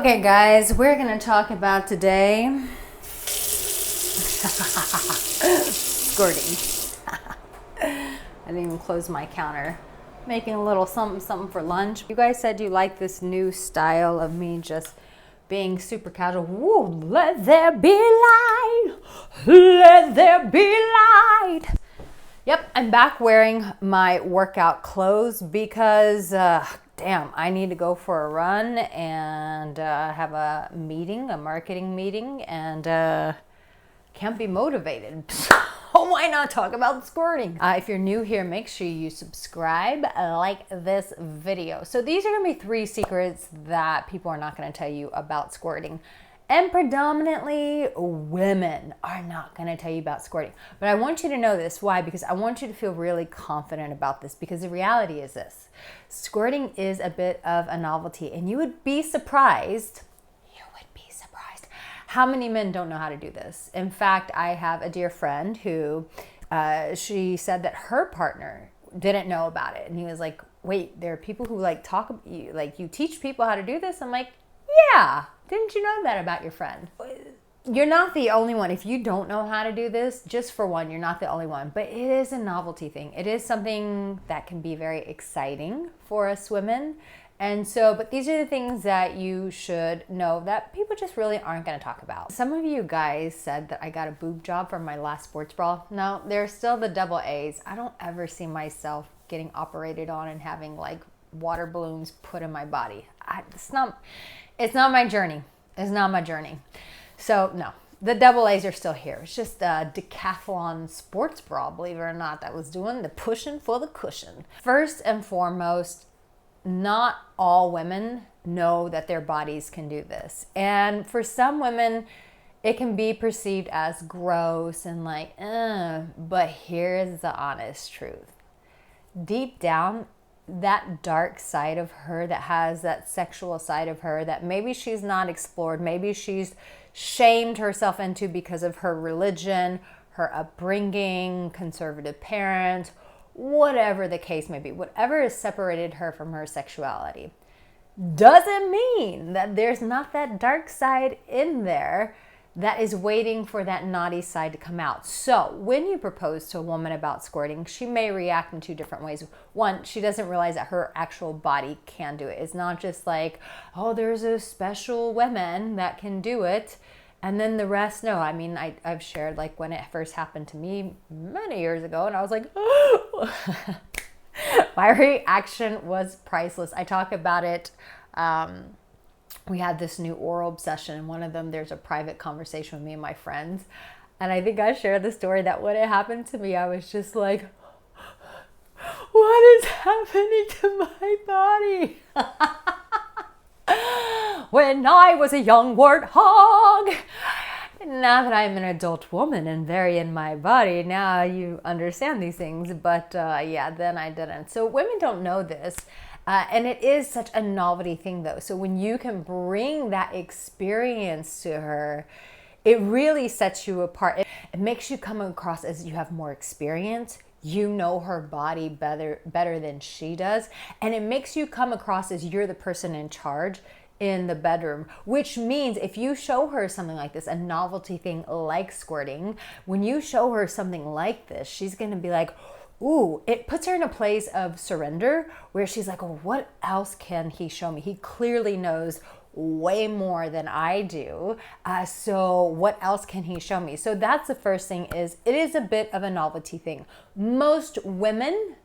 Okay, guys, we're gonna talk about today squirting. I didn't even close my counter. Making a little something for lunch. You guys said you like this new style of me just being super casual. Woo, let there be light. Let there be light. Yep, I'm back wearing my workout clothes because damn, I need to go for a run and have a meeting, a marketing meeting, and can't be motivated. So why not talk about squirting? If you're new here, make sure you subscribe, like this video. So these are gonna be 3 secrets that people are not gonna tell you about squirting. And predominantly women are not going to tell you about squirting. But I want you to know this. Why? Because I want you to feel really confident about this, because the reality is this. Squirting is a bit of a novelty, and you would be surprised how many men don't know how to do this. In fact, I have a dear friend who she said that her partner didn't know about it. And he was like, wait, there are people who you teach people how to do this? I'm like, yeah. Didn't you know that about your friend? You're not the only one. If you don't know how to do this, just for one, you're not the only one. But it is a novelty thing. It is something that can be very exciting for us women. And so, but these are the things that you should know that people just really aren't going to talk about. Some of you guys said that I got a boob job from my last sports bra. No, there's still the double A's. I don't ever see myself getting operated on and having like water balloons put in my body. It's not my journey. It's not my journey. So no, the double A's are still here. It's just a decathlon sports bra, believe it or not, that was doing the pushing for the cushion. First and foremost, not all women know that their bodies can do this. And for some women, it can be perceived as gross and like, but here's the honest truth. Deep down, that dark side of her, that has that sexual side of her that maybe she's not explored, maybe she's shamed herself into because of her religion, her upbringing, conservative parents, whatever the case may be, whatever has separated her from her sexuality, doesn't mean that there's not that dark side in there that is waiting for that naughty side to come out. So when you propose to a woman about squirting, she may react in 2 different ways. One, she doesn't realize that her actual body can do it. It's not just like, oh, there's a special women that can do it, and then the rest, no. I mean, I've shared like when it first happened to me many years ago, and I was like, oh. My reaction was priceless. I talk about it. We had this new oral obsession, and one of them, there's a private conversation with me and my friends. And I think I shared the story that when it happened to me, I was just like, what is happening to my body? When I was a young warthog. Now that I'm an adult woman and very in my body, now you understand these things. But yeah, then I didn't. So women don't know this. And it is such a novelty thing though. So when you can bring that experience to her, it really sets you apart. It makes you come across as you have more experience. You know her body better than she does. And it makes you come across as you're the person in charge in the bedroom, which means if you show her something like this, a novelty thing like squirting, when you show her something like this, she's going to be like, ooh, it puts her in a place of surrender where she's like, oh, what else can he show me? He clearly knows way more than I do. So what else can he show me? So that's the first thing. Is it is a bit of a novelty thing. Most women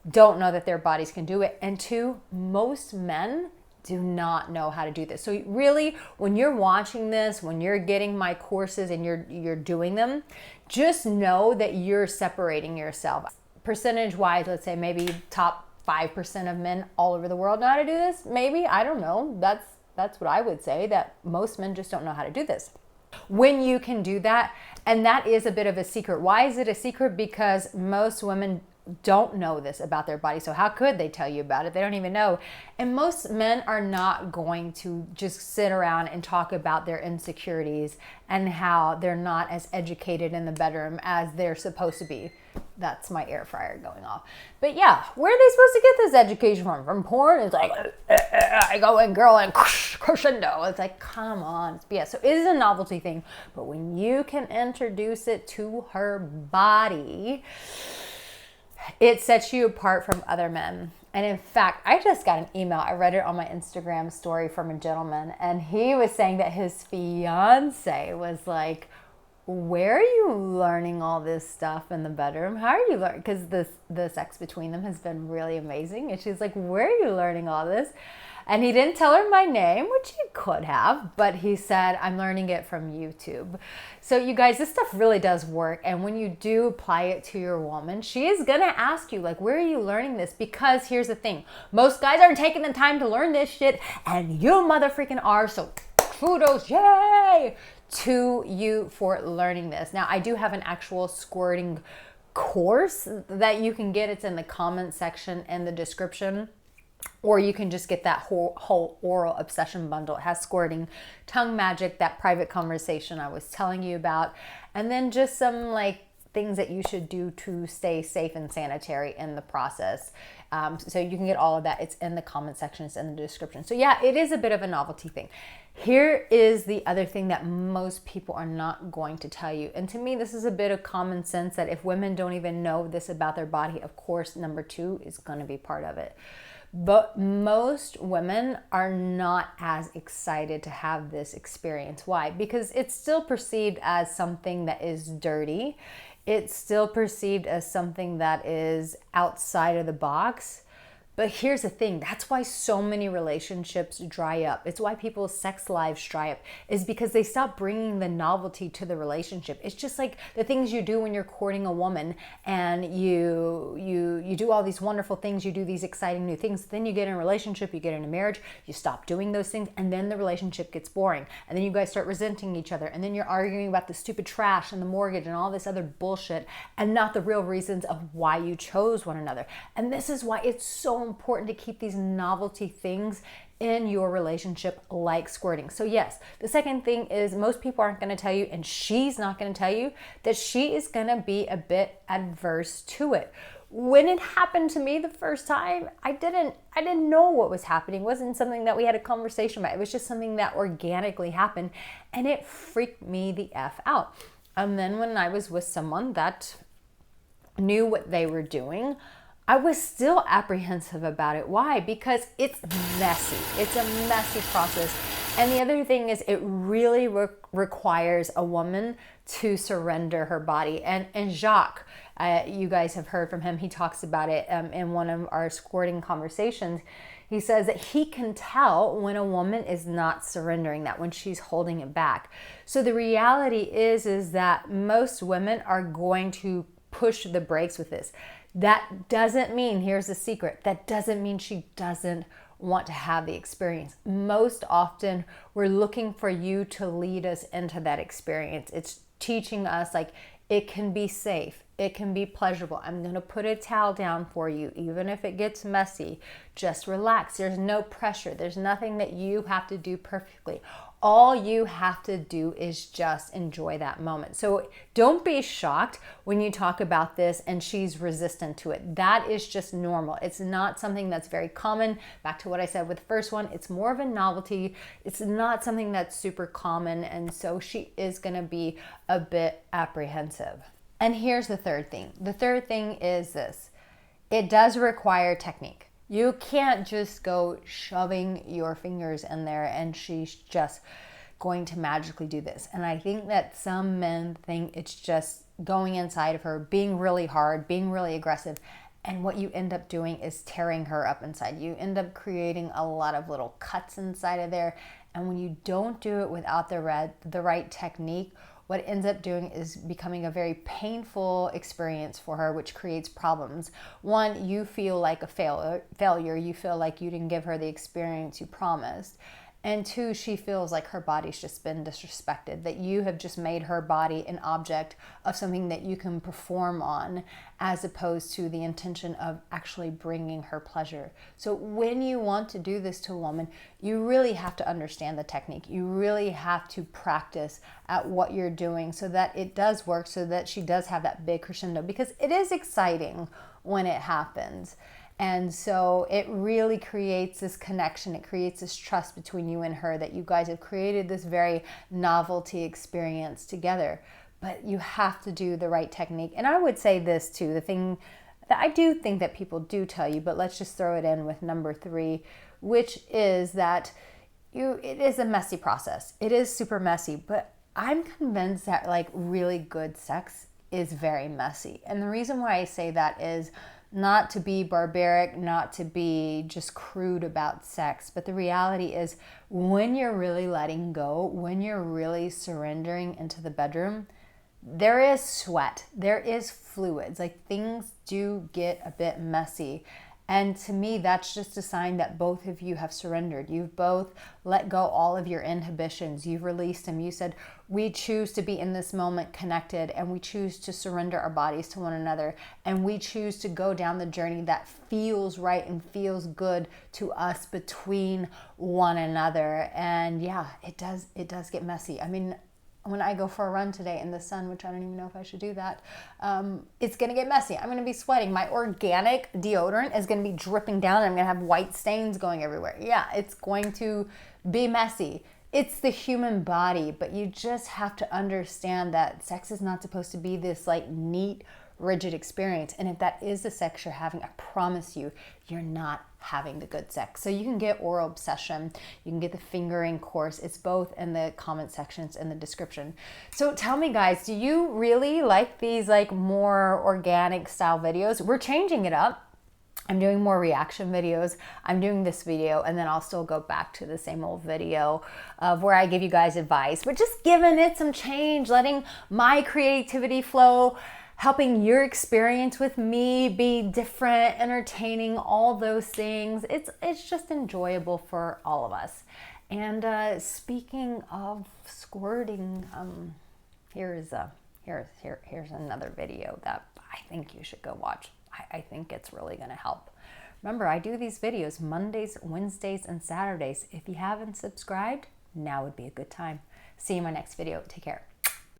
don't know that their bodies can do it. And 2, most men do not know how to do this. So really, when you're watching this, when you're getting my courses and you're doing them, just know that you're separating yourself. Percentage-wise, let's say maybe top 5% of men all over the world know how to do this. Maybe, I don't know. That's what I would say, that most men just don't know how to do this. When you can do that, and that is a bit of a secret. Why is it a secret? Because most women don't know this about their body. So how could they tell you about it? They don't even know. And most men are not going to just sit around and talk about their insecurities and how they're not as educated in the bedroom as they're supposed to be. That's my air fryer going off. But yeah, where are they supposed to get this education from? From porn? It's like, I go in, girl, and crescendo. It's like, come on, it's BS. So it is a novelty thing. But when you can introduce it to her body, it sets you apart from other men. And in fact, I just got an email. I read it on my Instagram story from a gentleman. And he was saying that his fiance was like, where are you learning all this stuff in the bedroom? How are you learning? Because the sex between them has been really amazing. And she's like, where are you learning all this? And he didn't tell her my name, which he could have, but he said, I'm learning it from YouTube. So you guys, this stuff really does work. And when you do apply it to your woman, she is going to ask you, like, where are you learning this? Because here's the thing. Most guys aren't taking the time to learn this shit, and you mother freaking are. So kudos, yay, to you for learning this. Now, I do have an actual squirting course that you can get. It's in the comment section in the description. Or you can just get that whole oral obsession bundle. It has squirting, tongue magic, that private conversation I was telling you about, and then just some like things that you should do to stay safe and sanitary in the process. So you can get all of that. It's in the comment section. It's in the description. So yeah, it is a bit of a novelty thing. Here is the other thing that most people are not going to tell you. And to me, this is a bit of common sense that if women don't even know this about their body, of course, number 2 is going to be part of it. But most women are not as excited to have this experience. Why? Because it's still perceived as something that is dirty. It's still perceived as something that is outside of the box. But here's the thing, that's why so many relationships dry up. It's why people's sex lives dry up, is because they stop bringing the novelty to the relationship. It's just like the things you do when you're courting a woman and you do all these wonderful things, you do these exciting new things, then you get in a relationship, you get in a marriage, you stop doing those things, and then the relationship gets boring. And then you guys start resenting each other, and then you're arguing about the stupid trash and the mortgage and all this other bullshit, and not the real reasons of why you chose one another. And this is why it's so important to keep these novelty things in your relationship, like squirting. So yes, the second thing is most people aren't going to tell you, and she's not going to tell you, that she is going to be a bit adverse to it. When it happened to me the first time, I didn't know what was happening. It wasn't something that we had a conversation about. It was just something that organically happened, and it freaked me the F out. And then when I was with someone that knew what they were doing, I was still apprehensive about it. Why? Because it's messy. It's a messy process. And the other thing is it really requires a woman to surrender her body. And Jacques, you guys have heard from him. He talks about it in one of our squirting conversations. He says that he can tell when a woman is not surrendering, that when she's holding it back. So the reality is that most women are going to push the brakes with this. That doesn't mean, here's the secret, that doesn't mean she doesn't want to have the experience. Most often, we're looking for you to lead us into that experience. It's teaching us, like, it can be safe. It can be pleasurable. I'm going to put a towel down for you, even if it gets messy. Just relax. There's no pressure. There's nothing that you have to do perfectly. All you have to do is just enjoy that moment. So don't be shocked when you talk about this and she's resistant to it. That is just normal. It's not something that's very common. Back to what I said with the first one, it's more of a novelty. It's not something that's super common. And so she is going to be a bit apprehensive. And here's the third thing. The third thing is this. It does require technique. You can't just go shoving your fingers in there and she's just going to magically do this. And I think that some men think it's just going inside of her, being really hard, being really aggressive. And what you end up doing is tearing her up inside. You end up creating a lot of little cuts inside of there. And when you don't do it without the right technique, what ends up doing is becoming a very painful experience for her, which creates problems. One, you feel like a failure. You feel like you didn't give her the experience you promised. And 2, she feels like her body's just been disrespected, that you have just made her body an object of something that you can perform on, as opposed to the intention of actually bringing her pleasure. So when you want to do this to a woman, you really have to understand the technique. You really have to practice at what you're doing so that it does work, so that she does have that big crescendo, because it is exciting when it happens. And so it really creates this connection. It creates this trust between you and her, that you guys have created this very novelty experience together. But you have to do the right technique. And I would say this too, the thing that I do think that people do tell you, but let's just throw it in with number 3, which is that it is a messy process. It is super messy, but I'm convinced that like really good sex is very messy. And the reason why I say that is not to be barbaric, not to be just crude about sex, but the reality is when you're really letting go, when you're really surrendering into the bedroom, there is sweat, there is fluids, like things do get a bit messy. And to me, that's just a sign that both of you have surrendered. You've both let go all of your inhibitions. You've released them. You said, we choose to be in this moment connected, and we choose to surrender our bodies to one another. And we choose to go down the journey that feels right and feels good to us between one another. And yeah, it does get messy. I mean, when I go for a run today in the sun, which I don't even know if I should do that, it's going to get messy. I'm going to be sweating. My organic deodorant is going to be dripping down, and I'm going to have white stains going everywhere. Yeah, it's going to be messy. It's the human body, but you just have to understand that sex is not supposed to be this like neat, rigid experience. And if that is the sex you're having, I promise you, you're not having the good sex. So you can get Oral Obsession, you can get the fingering course. It's both in the comment sections in the description. So tell me guys, do you really like these like more organic style videos? We're changing it up. I'm doing more reaction videos. I'm doing this video, and then I'll still go back to the same old video of where I give you guys advice, but just giving it some change, letting my creativity flow, helping your experience with me be different, entertaining, all those things. It's just enjoyable for all of us. And speaking of squirting, here's another video that I think you should go watch. I think it's really going to help. Remember, I do these videos Mondays, Wednesdays, and Saturdays. If you haven't subscribed, now would be a good time. See you in my next video. Take care.